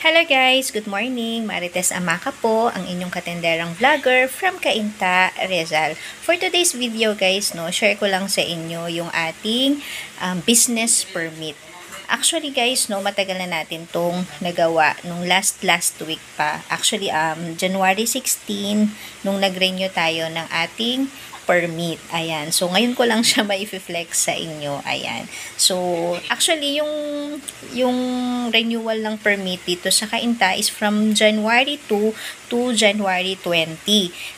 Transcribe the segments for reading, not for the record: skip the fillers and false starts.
Hello guys! Good morning! Marites Amaka po, ang inyong katenderang vlogger from Cainta, Rizal. For today's video guys, share ko lang sa inyo yung ating business permit. Actually guys, matagal na natin tong nagawa nung last week pa. Actually, January 16, nung nag-renew tayo ng ating permit. Ayan. So, ngayon ko lang siya mai-flex sa inyo. Ayan. So, actually, yung renewal ng permit dito sa Cainta is from January 2 to January 20.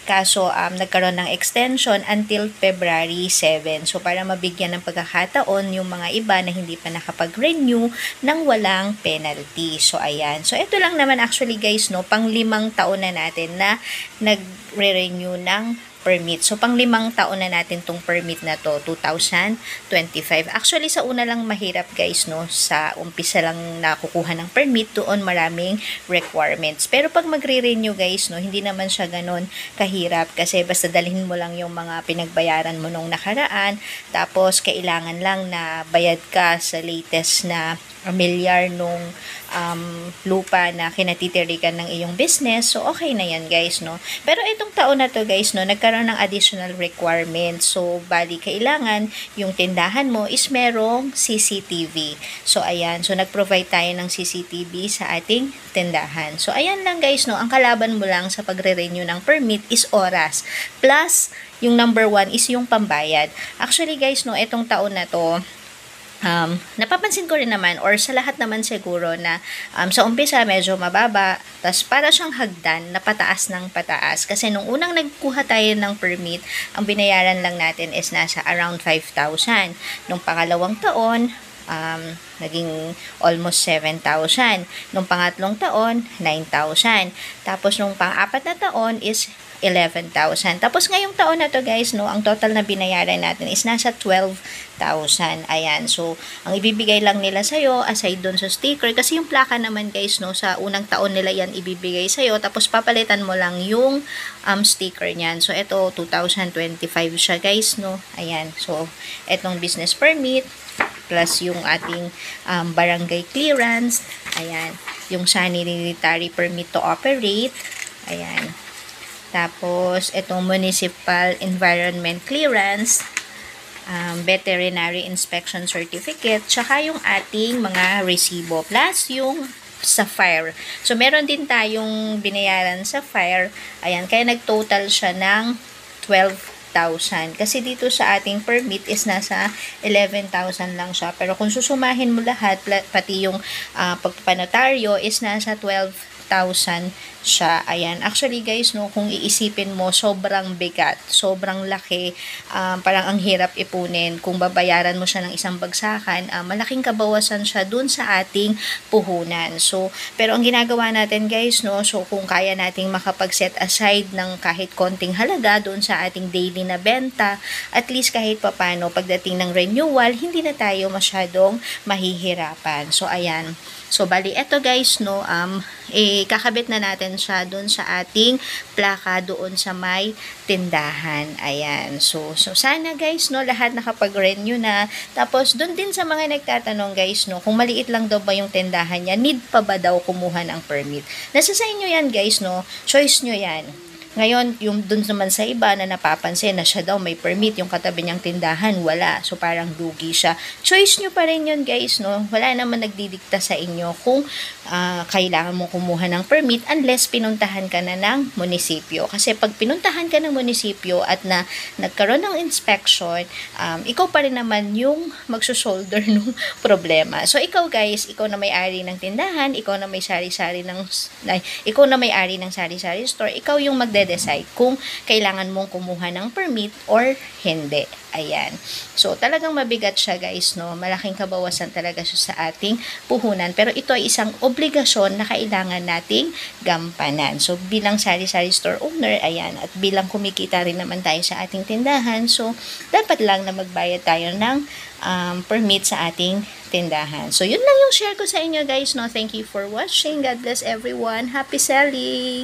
Kaso, nagkaroon ng extension until February 7. So, para mabigyan ng pagkakataon yung mga iba na hindi pa nakapag-renew ng walang penalty. So, ayan. So, ito lang naman actually guys, pang 5 taon na natin na nagre-renew ng permit. So, pang 5 taon na natin tong permit na to, 2025. Actually, sa una lang mahirap guys, sa umpisa lang nakukuha ng permit, doon maraming requirements. Pero pag magre-renew guys, hindi naman siya ganon kahirap kasi basta dalhin mo lang yung mga pinagbayaran mo nung nakaraan, tapos kailangan lang na bayad ka sa latest na milyar nung lupa na kinatitirikan ng iyong business. So, okay na yan guys, Pero itong taon na to guys, nagkaroon ng additional requirements. So, bali, kailangan yung tindahan mo is merong CCTV. So, ayan. So, nag-provide tayo ng CCTV sa ating tindahan. So, ayan lang guys, Ang kalaban mo lang sa pagre-renew ng permit is oras. Plus, yung number 1 is yung pambayad. Actually guys, itong taon na to, napapansin ko rin naman or sa lahat naman siguro na sa umpisa medyo mababa, tas para siyang hagdan na pataas ng pataas kasi nung unang nagkuha tayo ng permit, ang binayaran lang natin is nasa around 5,000. Nung pangalawang taon, naging almost 7,000. Nung pangatlong taon, 9,000. Tapos nung pang-apat na taon is 11,000. Tapos ngayong taon na to guys, ang total na binayaran natin is nasa 12,000. Ayan. So, ang ibibigay lang nila sa'yo, aside dun sa sticker, kasi yung plaka naman guys, sa unang taon nila yan ibibigay sa'yo, tapos papalitan mo lang yung sticker niyan. So, ito, 2025 siya guys, Ayan. So, etong business permit, plus yung ating barangay clearance, ayan, yung sanitary permit to operate, ayan. Tapos, itong Municipal Environment Clearance, Veterinary Inspection Certificate, tsaka yung ating mga resibo, plus yung sa fire. So, meron din tayong binayaran sa fire. Ayan, kaya nag-total siya ng 12,000. Kasi dito sa ating permit is nasa 11,000 lang siya. Pero kung susumahin mo lahat, pati yung pagpapanotaryo is nasa 12,000 siya. Ayan. Actually guys, kung iisipin mo, sobrang bigat, sobrang laki, parang ang hirap ipunin. Kung babayaran mo siya ng isang bagsakan, malaking kabawasan siya dun sa ating puhunan. So, pero ang ginagawa natin guys, so kung kaya nating makapag-set aside ng kahit konting halaga dun sa ating daily na benta, at least kahit papano, pagdating ng renewal, hindi na tayo masyadong mahihirapan. So, ayan. So, bali, eto guys, kakabit na natin siya doon sa ating plaka doon sa may tindahan. Ayan. So sana guys, lahat nakapag-renew na. Tapos, doon din sa mga nagtatanong guys, kung maliit lang daw ba yung tindahan niya, need pa ba daw kumuha ng permit? Nasa sa inyo yan guys, choice nyo yan. Ngayon, yung dun naman sa iba na napapansin na siya daw may permit, yung katabi niyang tindahan, wala. So, parang lugi siya. Choice nyo pa rin yun, guys, Wala naman nagdidikta sa inyo kung kailangan mong kumuha ng permit unless pinuntahan ka na ng munisipyo. Kasi pag pinuntahan ka ng munisipyo at nagkaroon ng inspection, ikaw pa rin naman yung magsusolder ng problema. So, ikaw guys, ikaw na may-ari ng tindahan, ikaw na may-ari ng sari-sari store, ikaw yung decide kung kailangan mong kumuha ng permit or hindi. Ayan. So, talagang mabigat siya guys, Malaking kabawasan talaga siya sa ating puhunan. Pero ito ay isang obligasyon na kailangan nating gampanan. So, bilang sari-sari store owner, ayan, at bilang kumikita rin naman tayo sa ating tindahan, so, dapat lang na magbayad tayo ng permit sa ating tindahan. So, yun lang yung share ko sa inyo guys, Thank you for watching. God bless everyone. Happy selling!